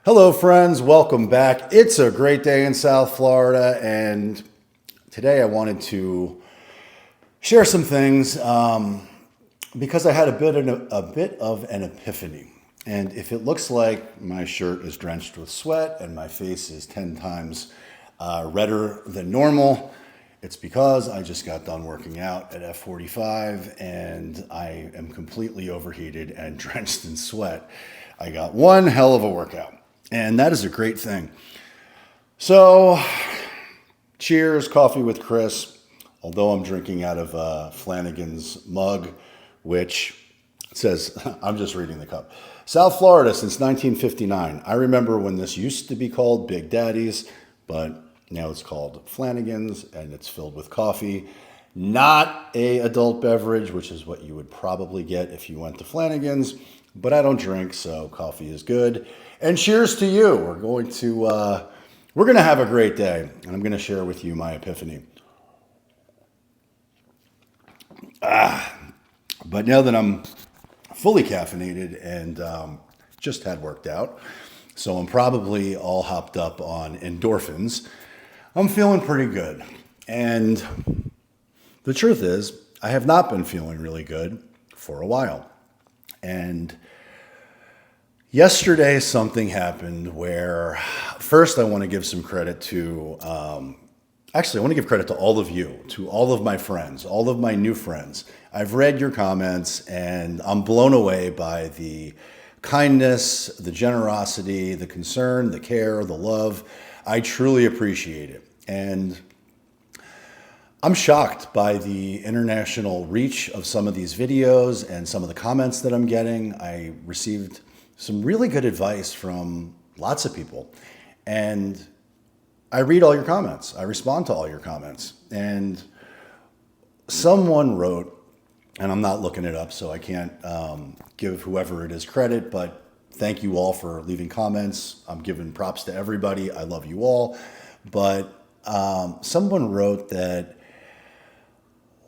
Hello, friends. Welcome back. It's a great day in South Florida, and today I wanted to share some things because I had a bit of an epiphany. And if it looks like my shirt is drenched with sweat and my face is 10 times redder than normal, it's because I just got done working out at F45 and I am completely overheated and drenched in sweat. I got one hell of a workout. And that is a great thing. So, cheers, coffee with Chris. Although I'm drinking out of Flanagan's mug, which says, I'm just reading the cup. South Florida since 1959. I remember when this used to be called Big Daddy's, but now it's called Flanagan's, and it's filled with coffee. Not a adult beverage, which is what you would probably get if you went to Flanagan's. But I don't drink, so coffee is good. And cheers to you. We're going to have a great day, and I'm going to share with you my epiphany. But now that I'm fully caffeinated and just had worked out, so I'm probably all hopped up on endorphins, I'm feeling pretty good. And the truth is, I have not been feeling really good for a while. And yesterday, something happened where, first, I want to give some credit to, I want to give credit to all of you, to all of my friends, all of my new friends. I've read your comments, and I'm blown away by the kindness, the generosity, the concern, the care, the love. I truly appreciate it. And I'm shocked by the international reach of some of these videos and some of the comments that I'm getting. I received some really good advice from lots of people. And I read all your comments. I respond to all your comments. And someone wrote, and I'm not looking it up, so I can't give whoever it is credit, but thank you all for leaving comments. I'm giving props to everybody. I love you all. But someone wrote that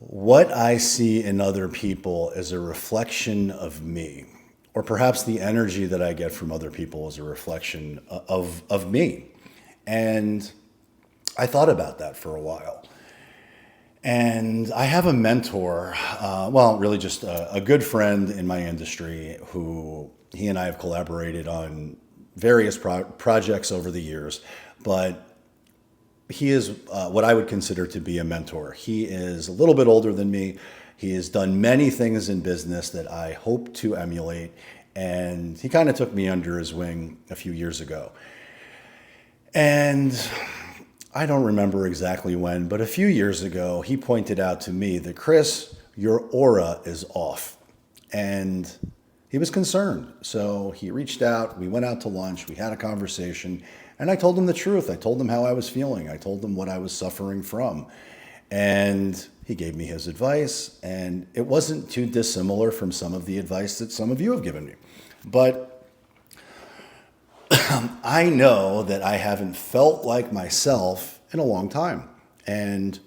what I see in other people is a reflection of me. Or perhaps the energy that I get from other people is a reflection of me. And I thought about that for a while. And I have a mentor, really just a good friend in my industry who he and I have collaborated on various projects over the years. But he is what I would consider to be a mentor. He is a little bit older than me. He has done many things in business that I hope to emulate, and he kind of took me under his wing a few years ago. And I don't remember exactly when, but a few years ago, he pointed out to me that, Chris, your aura is off. And he was concerned. So he reached out, we went out to lunch, we had a conversation, and I told him the truth. I told him how I was feeling. I told him what I was suffering from. And he gave me his advice, and it wasn't too dissimilar from some of the advice that some of you have given me. But I know that I haven't felt like myself in a long time. And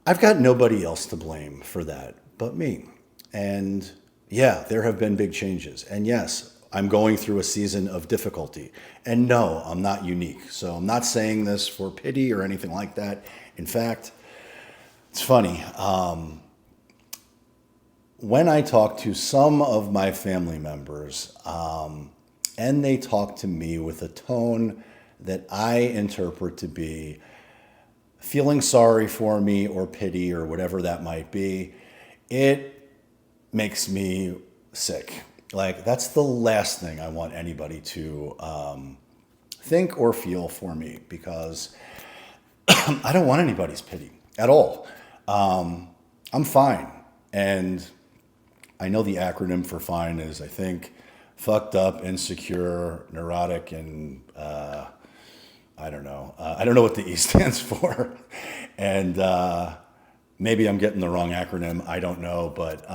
I've got nobody else to blame for that but me. And yeah, there have been big changes. And yes, I'm going through a season of difficulty. And no, I'm not unique. So I'm not saying this for pity or anything like that. In fact, it's funny. When I talk to some of my family members, and they talk to me with a tone that I interpret to be feeling sorry for me or pity or whatever that might be, it makes me sick. Like, that's the last thing I want anybody to think or feel for me, because I don't want anybody's pity at all. I'm fine. And I know the acronym for fine is, I think, fucked up, insecure, neurotic, and I don't know. I don't know what the E stands for. And maybe I'm getting the wrong acronym. I don't know. But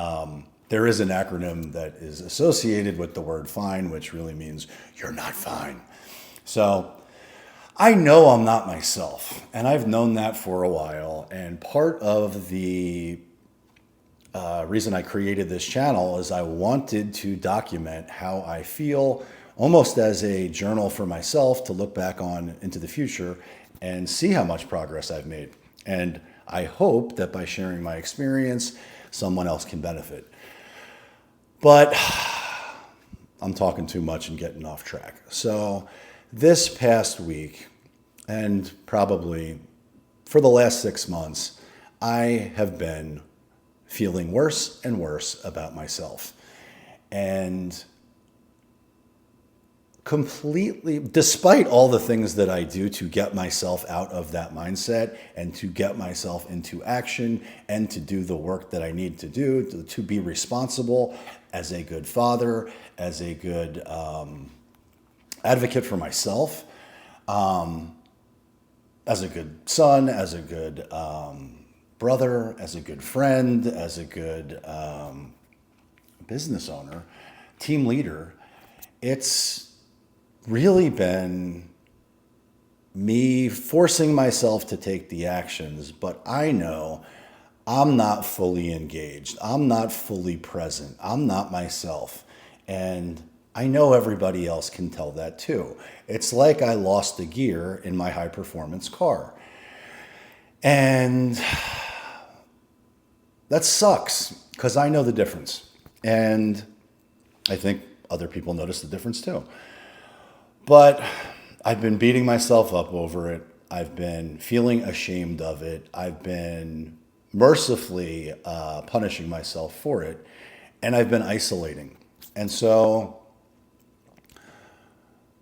there is an acronym that is associated with the word fine, which really means you're not fine. So I know I'm not myself, and I've known that for a while. And part of the reason I created this channel is I wanted to document how I feel almost as a journal for myself to look back on into the future and see how much progress I've made. And I hope that by sharing my experience, someone else can benefit. But I'm talking too much and getting off track. So this past week, and probably for the last 6 months, I have been feeling worse and worse about myself. And completely, despite all the things that I do to get myself out of that mindset and to get myself into action and to do the work that I need to do to be responsible as a good father, as a good advocate for myself, as a good son, as a good brother, as a good friend, as a good business owner, team leader. It's really been me forcing myself to take the actions, but I know I'm not fully engaged. I'm not fully present. I'm not myself. And I know everybody else can tell that too. It's like I lost a gear in my high performance car. And that sucks because I know the difference. And I think other people notice the difference too. But I've been beating myself up over it. I've been feeling ashamed of it. I've been mercifully punishing myself for it. And I've been isolating. And so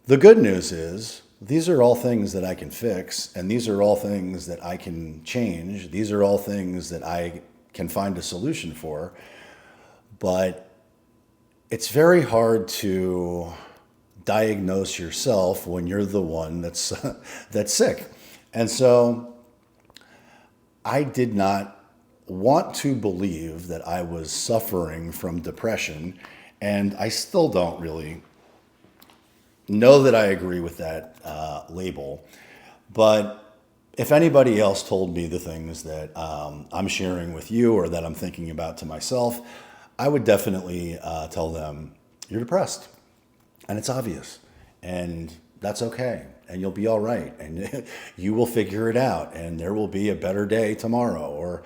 the good news is these are all things that I can fix. And these are all things that I can change. These are all things that I can find a solution for. But it's very hard to diagnose yourself when you're the one that's sick. And so I did not want to believe that I was suffering from depression, and I still don't really know that I agree with that label. But if anybody else told me the things that I'm sharing with you or that I'm thinking about to myself, I would definitely tell them, you're depressed. And it's obvious. And that's okay. And you'll be all right. And you will figure it out. And there will be a better day tomorrow.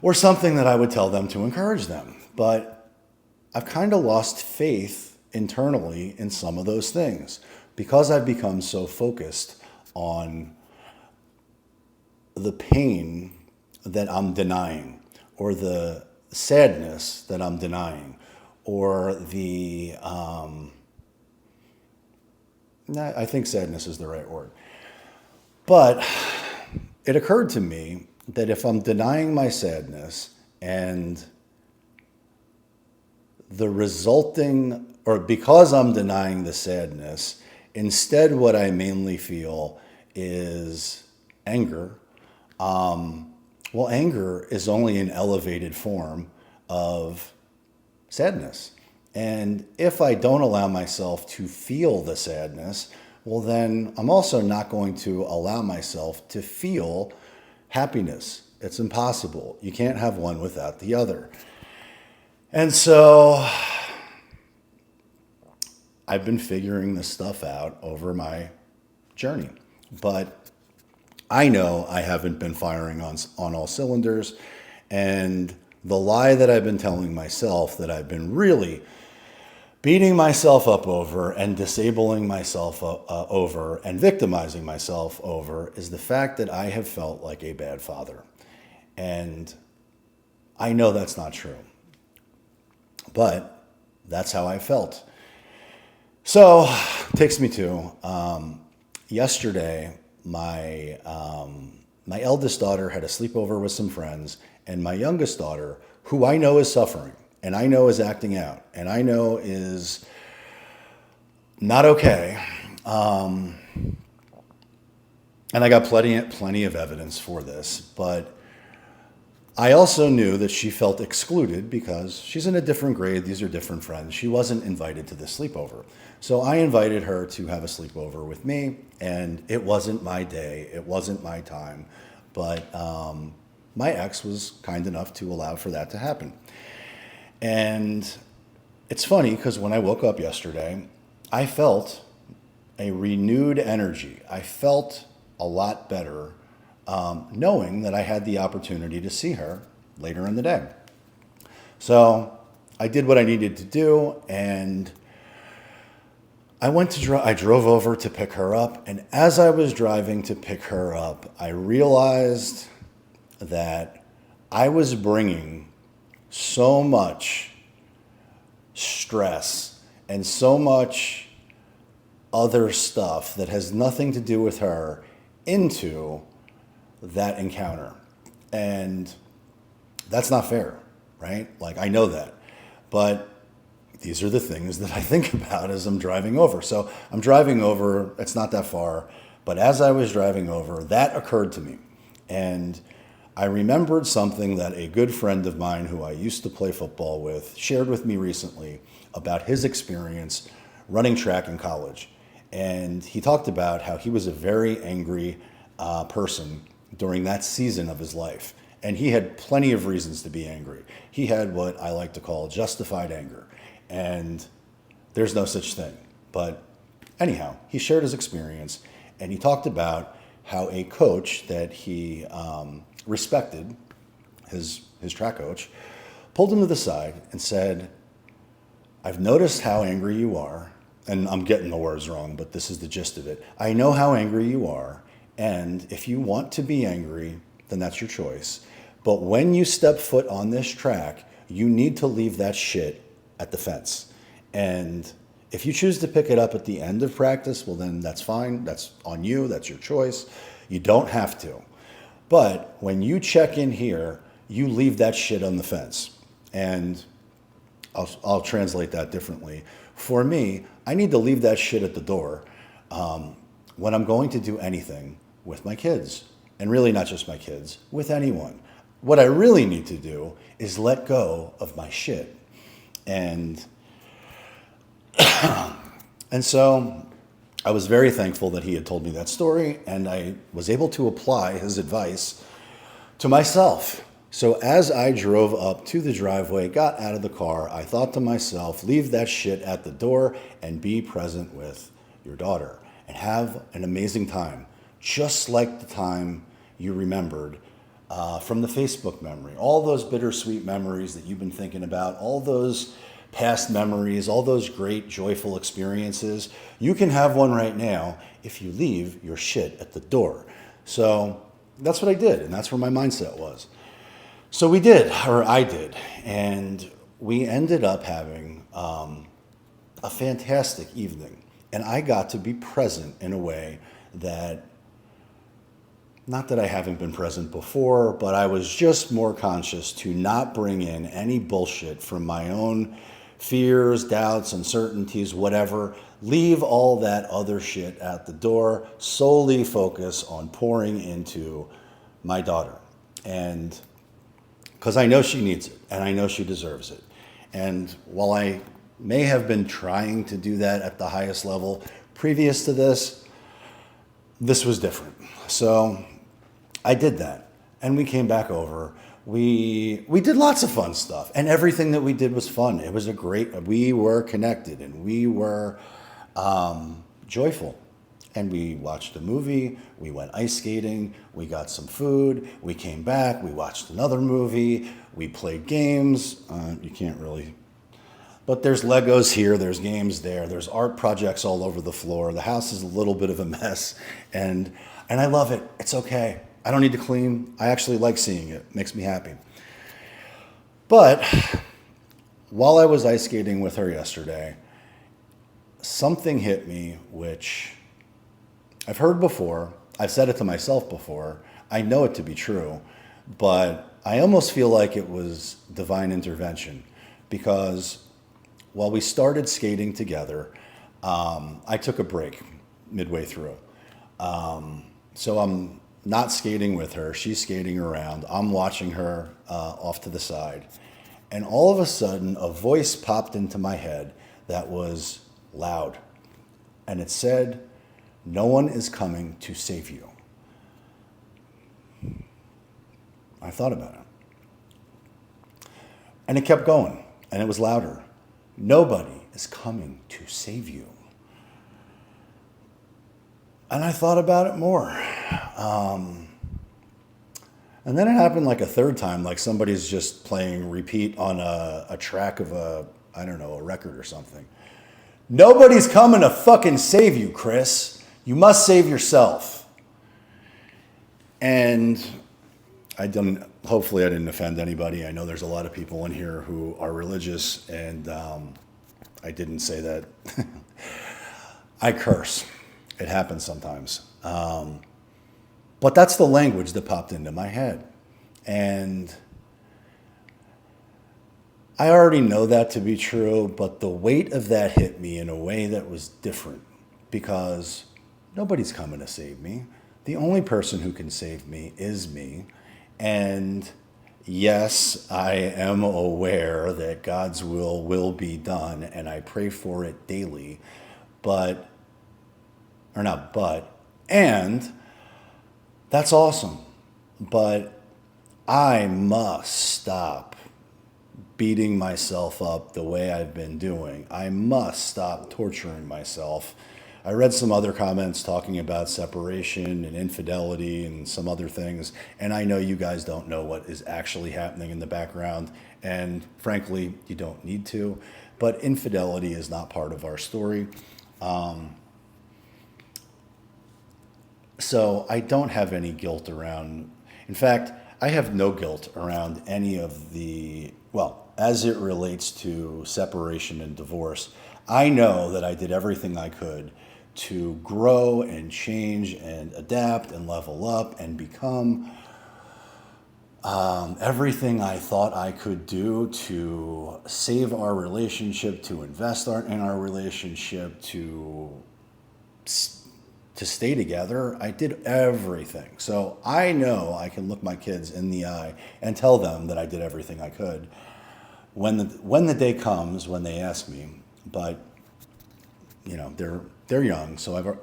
Or something that I would tell them to encourage them. But I've kind of lost faith internally in some of those things because I've become so focused on the pain that I'm denying, or the sadness that I'm denying, or the I think sadness is the right word. But it occurred to me that if I'm denying my sadness and the resulting, or because I'm denying the sadness, instead what I mainly feel is anger. Well, anger is only an elevated form of sadness. And if I don't allow myself to feel the sadness, well, then I'm also not going to allow myself to feel happiness. It's impossible. You can't have one without the other. And so I've been figuring this stuff out over my journey. But I know I haven't been firing on all cylinders. And the lie that I've been telling myself, that I've been really beating myself up over and disabling myself over and victimizing myself over, is the fact that I have felt like a bad father. And I know that's not true. But that's how I felt. So takes me to yesterday, my eldest daughter had a sleepover with some friends, and my youngest daughter, who I know is suffering, and I know is acting out, and I know is not okay. And I got plenty of evidence for this, but I also knew that she felt excluded because she's in a different grade. These are different friends. She wasn't invited to the sleepover. So I invited her to have a sleepover with me, and it wasn't my day. It wasn't my time. But my ex was kind enough to allow for that to happen. And it's funny because when I woke up yesterday, I felt a renewed energy. I felt a lot better knowing that I had the opportunity to see her later in the day. So I did what I needed to do, and I drove over to pick her up, and as I was driving to pick her up, I realized that I was bringing so much stress and so much other stuff that has nothing to do with her into that encounter. And that's not fair, right? Like, I know that. But these are the things that I think about as I'm driving over. So I'm driving over, it's not that far, but as I was driving over, that occurred to me. And I remembered something that a good friend of mine who I used to play football with shared with me recently about his experience running track in college. And he talked about how he was a very angry person during that season of his life. And he had plenty of reasons to be angry. He had what I like to call justified anger. And there's no such thing. But anyhow, he shared his experience, and he talked about how a coach that he respected, his track coach, pulled him to the side and said, "I've noticed how angry you are," and I'm getting the words wrong, but this is the gist of it. "I know how angry you are, and if you want to be angry, then that's your choice. But when you step foot on this track, you need to leave that shit at the fence. And if you choose to pick it up at the end of practice, well, then that's fine. That's on you. That's your choice. You don't have to. But when you check in here, you leave that shit on the fence." And I'll translate that differently. For me, I need to leave that shit at the door when I'm going to do anything with my kids. And really not just my kids, with anyone. What I really need to do is let go of my shit. And so I was very thankful that he had told me that story, and I was able to apply his advice to myself. So as I drove up to the driveway, got out of the car, I thought to myself, leave that shit at the door and be present with your daughter and have an amazing time, just like the time you remembered from the Facebook memory, all those bittersweet memories that you've been thinking about, all those past memories, all those great joyful experiences. You can have one right now if you leave your shit at the door. So that's what I did, and that's where my mindset was. So we did, or I did, and we ended up having a fantastic evening. And I got to be present in a way that, not that I haven't been present before, but I was just more conscious to not bring in any bullshit from my own fears, doubts, uncertainties, whatever. Leave all that other shit at the door, solely focus on pouring into my daughter. And because I know she needs it, and I know she deserves it. And while I may have been trying to do that at the highest level previous to this, this was different. So I did that, and we came back over. We did lots of fun stuff, and everything that we did was fun. It was we were connected, and we were joyful. And we watched a movie, we went ice skating, we got some food, we came back, we watched another movie, we played games. You can't really, but there's Legos here, there's games there, there's art projects all over the floor. The house is a little bit of a mess, and I love it. It's okay. I don't need to clean. I actually like seeing it. It makes me happy. But while I was ice skating with her yesterday, something hit me which I've heard before. I've said it to myself before. I know it to be true, but I almost feel like it was divine intervention, because while we started skating together, I took a break midway through. So I'm not skating with her. She's skating around. I'm watching her off to the side. And all of a sudden, a voice popped into my head that was loud. And it said, "No one is coming to save you." I thought about it. And it kept going, and it was louder. Nobody is coming to save you. And I thought about it more. And then it happened like a third time, like somebody's just playing repeat on a track of I don't know, a record or something. Nobody's coming to fucking save you, Chris. You must save yourself. And hopefully I didn't offend anybody. I know there's a lot of people in here who are religious, and I didn't say that. I curse. It happens sometimes. But that's the language that popped into my head. And I already know that to be true, but the weight of that hit me in a way that was different, because nobody's coming to save me. The only person who can save me is me. And yes, I am aware that God's will be done, and I pray for it daily, and that's awesome. But I must stop beating myself up the way I've been doing. I must stop torturing myself. I read some other comments talking about separation and infidelity and some other things, and I know you guys don't know what is actually happening in the background, and frankly, you don't need to, but infidelity is not part of our story. So I don't have any guilt around, in fact, I have no guilt around any of as it relates to separation and divorce. I know that I did everything I could to grow and change and adapt and level up and become everything I thought I could do to save our relationship, to invest in our relationship, to stay together. I did everything. So I know I can look my kids in the eye and tell them that I did everything I could when the day comes when they ask me. But you know, they're young, so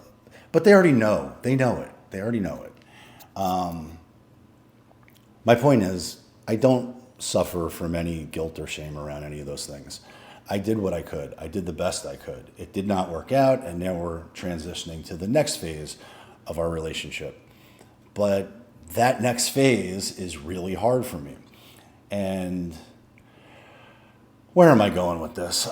but they already know. They know it. They already know it. My point is, I don't suffer from any guilt or shame around any of those things. I did what I could. I did the best I could. It did not work out, and now we're transitioning to the next phase of our relationship. But that next phase is really hard for me. And where am I going with this?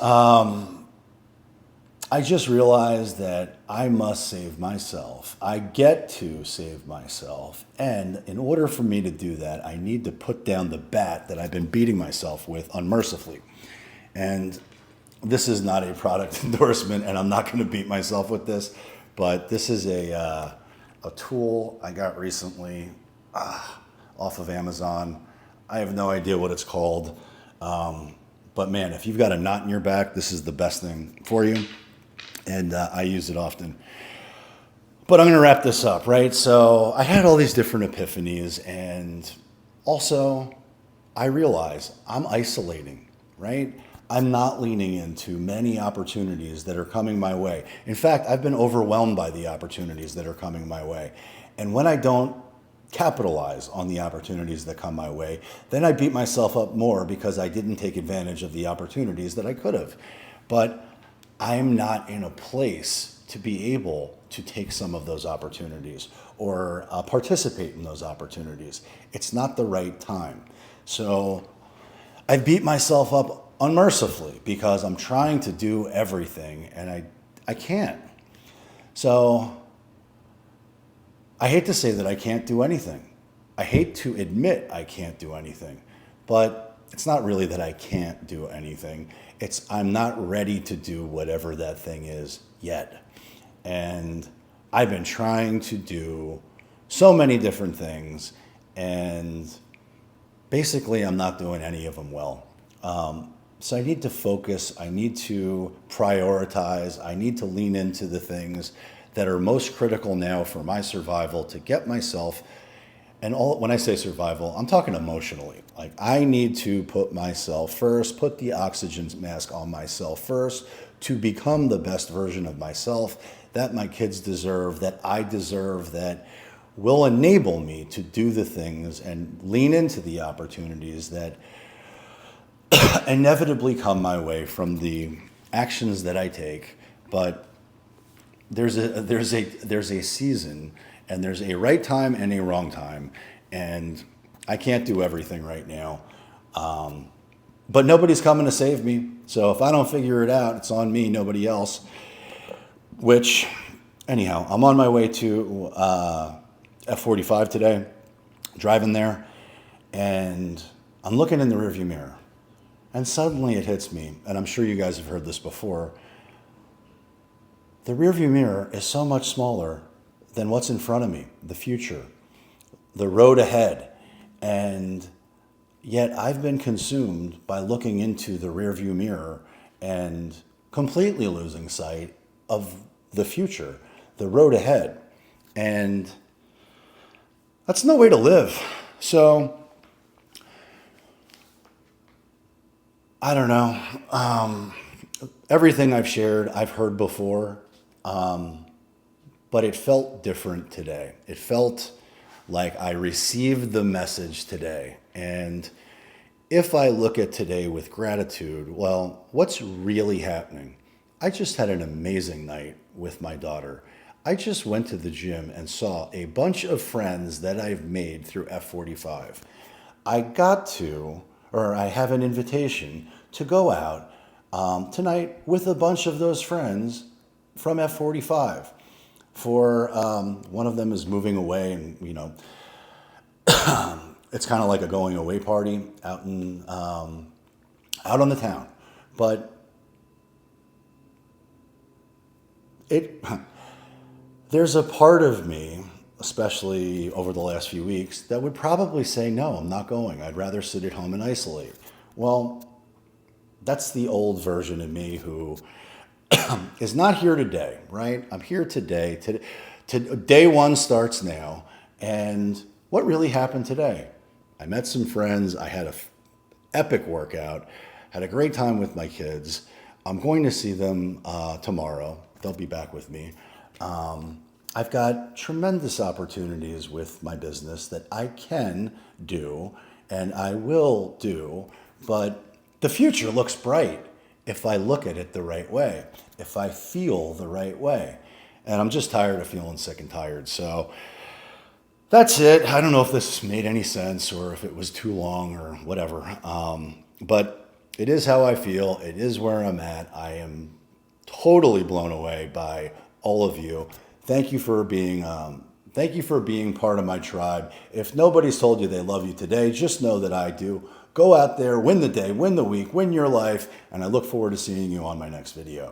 I just realized that I must save myself. I get to save myself. And in order for me to do that, I need to put down the bat that I've been beating myself with unmercifully. And this is not a product endorsement, and I'm not going to beat myself with this, but this is a tool I got recently off of Amazon. I have no idea what it's called. But man, if you've got a knot in your back, this is the best thing for you. And I use it often. But I'm going to wrap this up, right? So I had all these different epiphanies, and also I realize I'm isolating, right? I'm not leaning into many opportunities that are coming my way. In fact, I've been overwhelmed by the opportunities that are coming my way. And when I don't capitalize on the opportunities that come my way, then I beat myself up more because I didn't take advantage of the opportunities that I could have. But I'm not in a place to be able to take some of those opportunities or participate in those opportunities. It's not the right time. So I beat myself up unmercifully because I'm trying to do everything and I can't. So I hate to say that I can't do anything. I hate to admit I can't do anything, but it's not really that I can't do anything. It's I'm not ready to do whatever that thing is yet. And I've been trying to do so many different things, and basically I'm not doing any of them well. So I need to focus, I need to prioritize, I need to lean into the things that are most critical now for my survival to get myself, and when I say survival, I'm talking emotionally. Like I need to put myself first, put the oxygen mask on myself first to become the best version of myself that my kids deserve, that I deserve, that will enable me to do the things and lean into the opportunities that inevitably come my way from the actions that I take. But there's a season, and there's a right time and a wrong time, and I can't do everything right now. But nobody's coming to save me. So if I don't figure it out, it's on me, nobody else. Which, anyhow, I'm on my way to F45 today, driving there, and I'm looking in the rearview mirror. And suddenly it hits me, and I'm sure you guys have heard this before. The rearview mirror is so much smaller than what's in front of me, the future, the road ahead. And yet I've been consumed by looking into the rearview mirror and completely losing sight of the future, the road ahead. And that's no way to live. So, I don't know. Everything I've shared, I've heard before, but it felt different today. It felt like I received the message today. And if I look at today with gratitude, well, what's really happening? I just had an amazing night with my daughter. I just went to the gym and saw a bunch of friends that I've made through F45. I have an invitation to go out tonight with a bunch of those friends from F45. For one of them is moving away, and it's kind of like a going away party out on the town. But there's a part of me, especially over the last few weeks, that would probably say, no, I'm not going. I'd rather sit at home and isolate. Well, that's the old version of me who is not here today, right? I'm here today. Day one starts now. And what really happened today? I met some friends. I had an epic workout, had a great time with my kids. I'm going to see them tomorrow. They'll be back with me. I've got tremendous opportunities with my business that I can do and I will do, but the future looks bright if I look at it the right way, if I feel the right way. And I'm just tired of feeling sick and tired. So that's it. I don't know if this made any sense or if it was too long or whatever. But it is how I feel. It is where I'm at. I am totally blown away by all of you. Thank you for being part of my tribe. If nobody's told you they love you today, just know that I do. Go out there, win the day, win the week, win your life, and I look forward to seeing you on my next video.